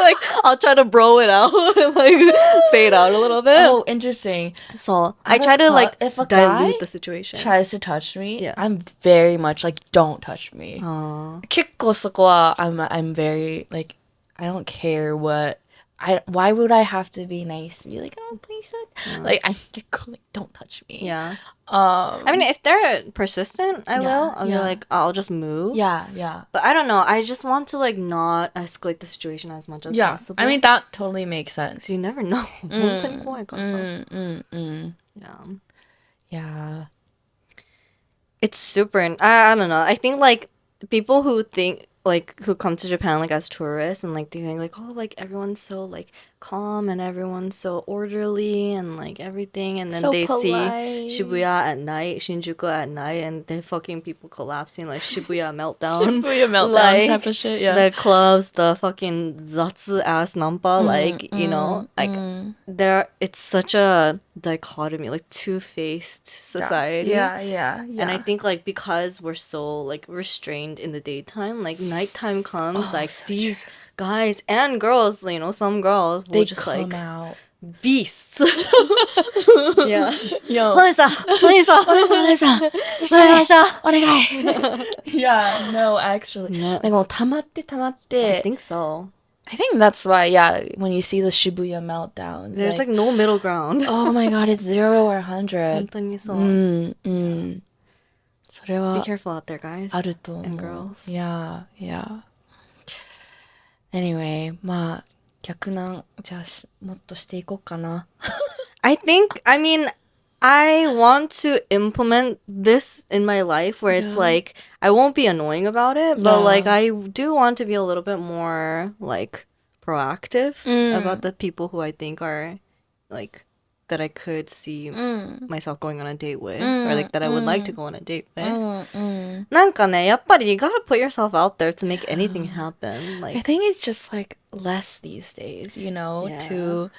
like I'll try to bro it out and like fade out a little bit. Oh, interesting. So I try to like if a guy dilute the situation. tries to touch me, I'm very much like, don't touch me. 結構そこは I'm very like, I don't care what why would I have to be nice to be like, oh please don't. Like I get like, don't touch me. Yeah. I mean if they're persistent I'll be like I'll just move. Yeah. But I don't know, I just want to like not escalate the situation as much as possible. I mean that totally makes sense. You never know. 本当に怖いからさ。Yeah. It's super I don't know. I think like people who think like who come to Japan like as tourists and like they think like oh like everyone's so like calm and everyone's so orderly and like everything and then so they polite. see Shibuya at night, Shinjuku at night and the fucking people collapsing like Shibuya meltdown. Shibuya meltdown like, type of shit, yeah. The clubs, the fucking zatsu ass Nanpa, like, you know, like it's such a dichotomy, like two-faced society. Yeah. And I think like because we're so like restrained in the daytime, like nighttime comes, like these guys and girls, you know, some girls will they just come like out beasts. Yeah. Yo. お姉さん Yeah, no, actually. なんかもう溜まって I think so. I think that's why, yeah, when you see the Shibuya meltdown. There's like no middle ground. oh my god, it's 0 or 100. 本当にそう。それは Be careful out there, guys. あると思う。And girls. Yeah. Anyway, まあ逆なじゃあもっとしていこうかな。I mean, I want to implement this in my life where it's like I won't be annoying about it, but like I do want to be a little bit more like proactive about the people who I think are like that I could see myself going on a date with or like that I would like to go on a date with. なんかね、やっぱり you gotta put yourself out there to make anything happen. Like I think it's just like less these days, you know, to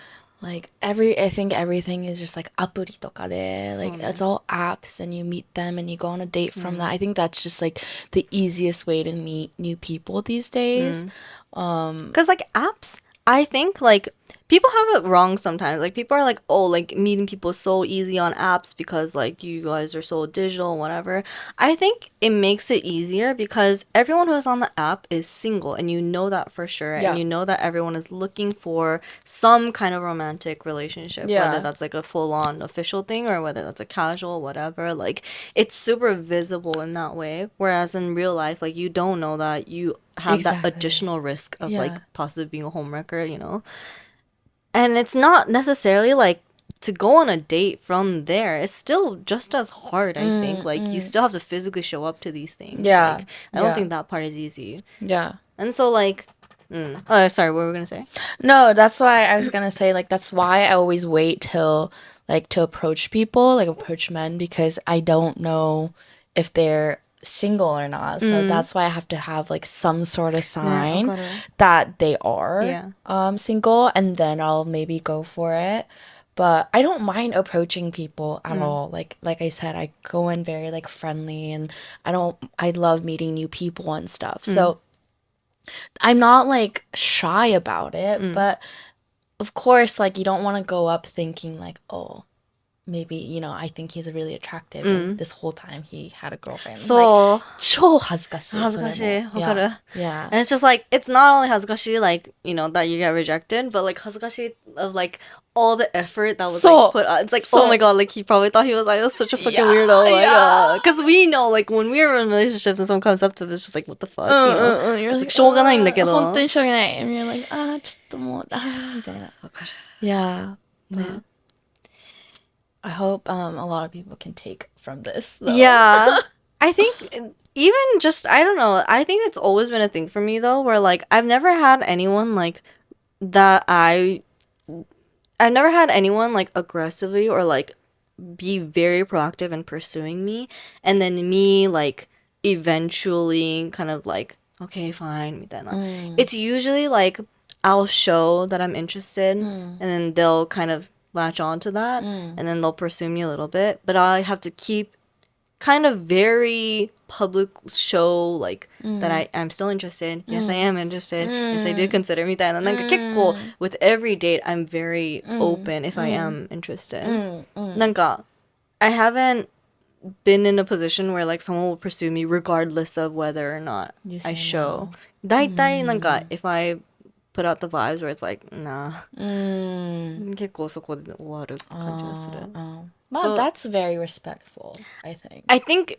like I think everything is just like アプリとかで like it's all apps and you meet them and you go on a date from that. I think that's just like the easiest way to meet new people these days. Because like apps, I think like people have it wrong sometimes. Like, people are like, oh, like, meeting people is so easy on apps because, like, you guys are so digital and whatever. I think it makes it easier because everyone who's on the app is single, and you know that for sure. Yeah. And you know that everyone is looking for some kind of romantic relationship, Yeah. whether that's, like, a full-on official thing or whether that's a casual, whatever. Like, it's super visible in that way. Whereas in real life, like, you don't know that you have that Exactly. additional risk of, Yeah. like, possibly being a homewrecker, you know? And it's not necessarily like to go on a date from there. It's still just as hard, I think. Like, you still have to physically show up to these things. Yeah. Like, I don't Yeah. think that part is easy. Yeah. And so, like, oh, sorry, what were we gonna say? No, that's why I was gonna say, like, that's why I always wait till, like, to approach people, like, approach men, because I don't know if they're single or not. So that's why I have to have, like, some sort of sign that they are single, and then I'll maybe go for it. But I don't mind approaching people at all. Like I said, I go in very, like, friendly, and I love meeting new people and stuff. So I'm not, like, shy about it, but of course, like, you don't want to go up thinking, like, oh, maybe, you know, I think he's really attractive, and this whole time he had a girlfriend. So, like, 超恥ずかしい。恥ずかしい。わかる。 Yeah. And it's just like, it's not only 恥ずかしい, like, you know, that you get rejected, but like 恥ずかしい of like all the effort that was like put on. It's like, oh my god, like he probably thought I was such a fucking weirdo. Like, because we know, like, when we were in relationships and someone comes up to us, it's just like, what the fuck, you know? You're It's like, しょうがないんだけど。本当にしょうがない。And you're like, ちょっともう、みたいな。わかる。 Yeah. But I hope a lot of people can take from this, though. Yeah. I think even just, I don't know, I think it's always been a thing for me though, where like I've never had anyone like I've never had anyone like aggressively or like be very proactive in pursuing me, and then me like eventually kind of like, okay, fine, みたいな. It's usually like I'll show that I'm interested, and then they'll kind of latch on to that, and then they'll pursue me a little bit, but I have to keep kind of very public show like that I'm still interested. Yes, I am interested. Yes, I do consider みたいな. なんか結構 with every date I'm very open if I am interested. なんか I haven't been in a position where like someone will pursue me regardless of whether or not I show. 大体なんか if I put out the vibes where it's like, nah. 結構そこで終わる感じがする. Well, So- that's very respectful, I think. I think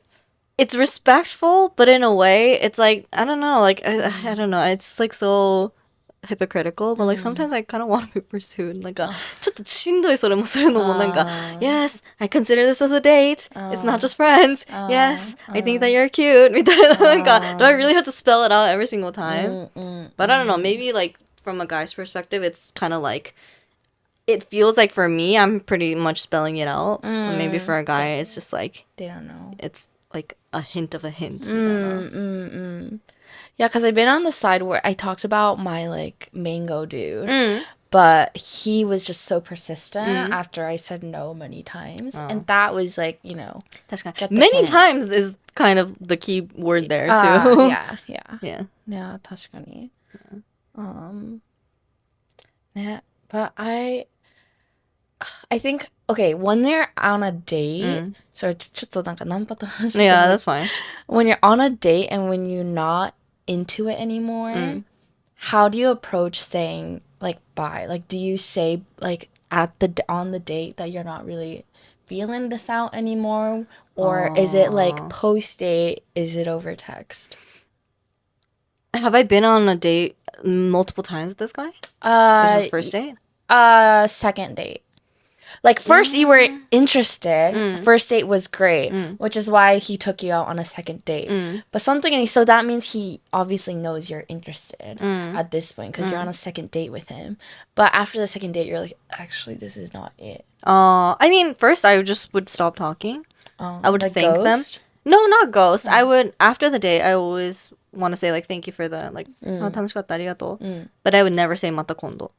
it's respectful, but in a way, it's like, I don't know, like, I don't know, it's just like so hypocritical, but like sometimes I kind of want to be pursued. なんか、ちょっとしんどいそれもするのもなんか、yes, I consider this as a date. It's not just friends. Yes, I think that you're cute. みたいな、なんか、do I really have to spell it out every single time? But I don't know, maybe like from a guy's perspective, it's kind of like, it feels like for me, I'm pretty much spelling it out. But maybe for a guy, it's just like, They don't know. it's like a hint of a hint. みたいな. Yeah, because I've been on the side where I talked about my, like, mango dude. But he was just so persistent after I said no many times. And that was, like, you know. 確かに。 Get the Many hint. times is kind of the key word there, too. Yeah. Yeah. Yeah, 確かに. Yeah, but I think, okay, when you're on a date, so ちょっとなんかナンパと話して Yeah, that's fine. when you're on a date and when you're not into it anymore, how do you approach saying like bye? Like, do you say like on the date that you're not really feeling this out anymore, or is it like post date? Is it over text? Have I been on a date multiple times with this guy? This is first date? Second date. Like, first you were interested. First date was great, which is why he took you out on a second date. But something, so that means he obviously knows you're interested at this point because you're on a second date with him. But after the second date, you're like, actually, this is not it. I mean, first I would stop talking. I would like thank ghost? them. No, not ghost. I would, after the date, I always want to say, like, thank you for the, like, 楽しかった、ありがとう. But I would never say また今度.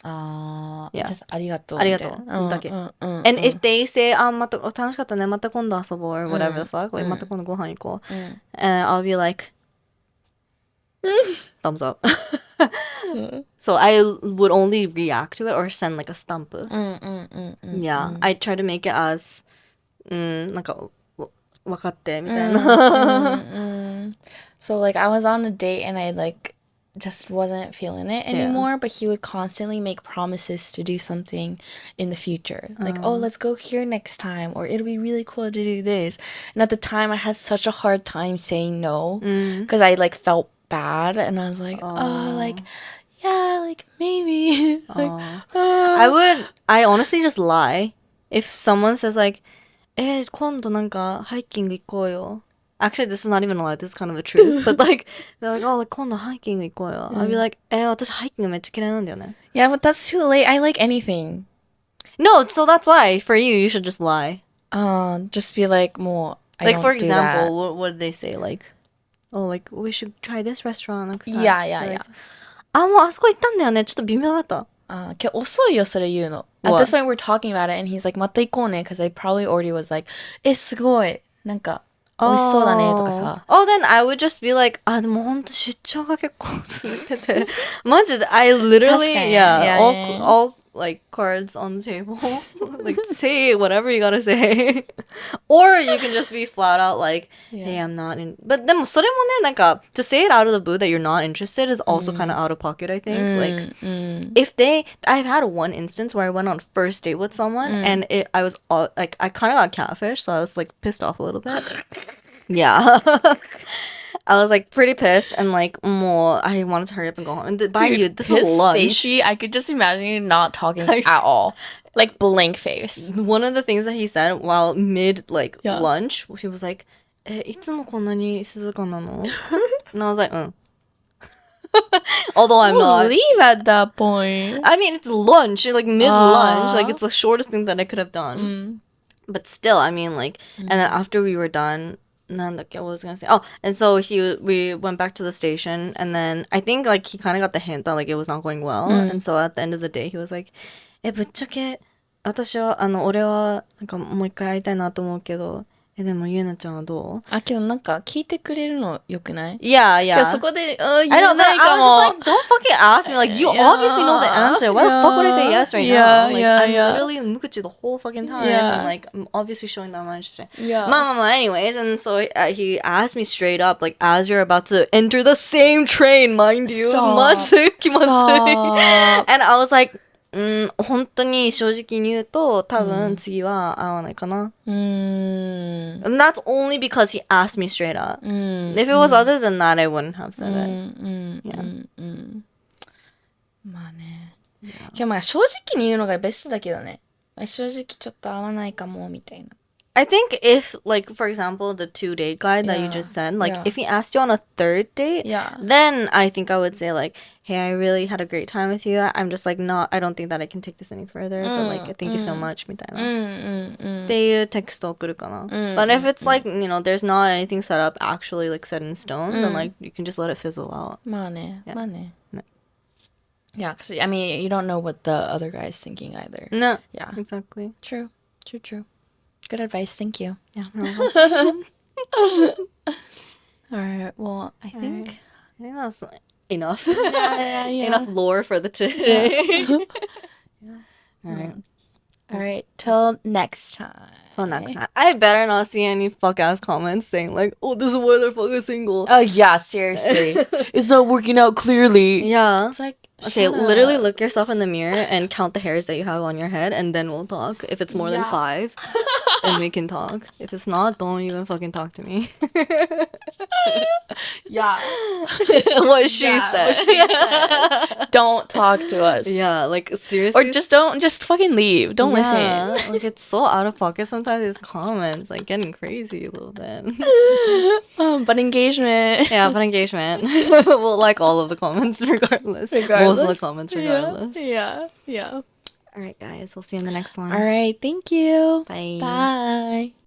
Yeah. Just ありがとう。ありがとうだけ. And if they say, また、楽しかったね、また今度遊ぼう or whatever the fuck, like, また今度ご飯行こう. And I'll be like, thumbs up. So I would only react to it or send like a stamp. Yeah, I try to make it as なんかわかってみたいな。So like I was on a date and I like just wasn't feeling it anymore, but he would constantly make promises to do something in the future. Like, oh, let's go here next time, or it'll be really cool to do this. And at the time I had such a hard time saying no because I like felt bad and I was like, oh, like yeah, like maybe. Like, I honestly just lie. If someone says like, 今度なんかハイキング行こうよ. Actually, this is not even a lie. This is kind of the truth. But like, they're like, oh, like 今度ハイキング行こうよ. I'll be like, 私ハイキングめっちゃ嫌いなんだよね. Yeah, but that's too late. I like anything. No, so that's why for you should just lie. Just be like more. Like for example, what did they say? Like, oh, like we should try this restaurant next time. Yeah. もうあそこ行ったんだよね。ちょっと微妙だった。けど遅いよそれ言うの。At this point we're talking about it and he's like また行こうね because I probably already was like すごいなんか美味しそうだねとかさ。Oh, then I would just be like でもほんと出張が結構続いててマジで I literally all like cards on the table like say whatever you gotta say or you can just be flat out like hey I'm not in but でもそれもねなんか to say it out of the blue that you're not interested is also kind of out of pocket I think like if I've had one instance where I went on first date with someone and I was all, like I kind of got catfish so I was like pissed off a little bit yeah I was like pretty pissed and like more I wanted to hurry up and go home. And mind you, this is lunch. Stacy, I could just imagine you not talking at all. Like blank face. One of the things that he said while mid like lunch, he was like, いつもこんなに静かなの? And I was like, Although I'm not. Leave at that point. I mean, it's lunch, like mid lunch, like it's the shortest thing that I could have done. But still, I mean, like, and then after we were done. What was I gonna say? Oh, and so we went back to the station, and then I think like he kind of got the hint that like it was not going well, and so at the end of the day he was like, ぶっちゃけ私は俺はなんかもう一回会いたいなと思うけど、でもゆうなちゃんはどう？けどなんか聞いてくれるのよくない？ Yeah. けどそこで言え I know, but ないか I も。 was just like, don't fucking ask me. Like, you obviously know the answer. Why the fuck would I say yes right now? Like, I'm literally mukuchi the whole fucking time. And like, I'm obviously showing that I'm interested. Anyways, and so he asked me straight up, like, as you're about to enter the same train, mind you. Stop. And I was like, 本当に正直に言うと多分次は会わないかな。And that's only because he asked me straight up. If it was other than that, I wouldn't have said it. Yeah. まあね。けどまあ正直に言うのがベストだけどね。正直ちょっと合わないかもみたいな。I think if, like, for example, the 2-date guy that you just said, like, if he asked you on a third date, then I think I would say, like, hey, I really had a great time with you. I'm just, like, I don't think that I can take this any further, but, like, thank you so much, みたいな。っていうテクスト送るかな。But if it's, like, you know, there's not anything set up actually, like, set in stone, then, like, you can just let it fizzle out. まあね。Yeah, because, I mean, you don't know what the other guy's thinking either. No. Yeah. Exactly. True. Good advice. Thank you. Yeah. All right. Well, I think that's enough. Yeah. Enough lore for the today. All right. Till next time. I better not see any fuck ass comments saying like, "Oh, this is why they're fucking single." Oh yeah, seriously. It's not working out clearly. Yeah. It's like, okay, literally look yourself in the mirror and count the hairs that you have on your head, and then we'll talk. If it's more than 5, then we can talk. If it's not, don't even fucking talk to me. Yeah. What she said. Don't talk to us. Yeah, like seriously. Or just fucking leave. Don't listen. Like it's so out of pocket sometimes these comments, like getting crazy a little bit. But engagement. Yeah, but engagement. We'll like all of the comments regardless. Most of the comments regardless. Yeah. All right, guys. We'll see you in the next one. All right. Thank you. Bye. Bye.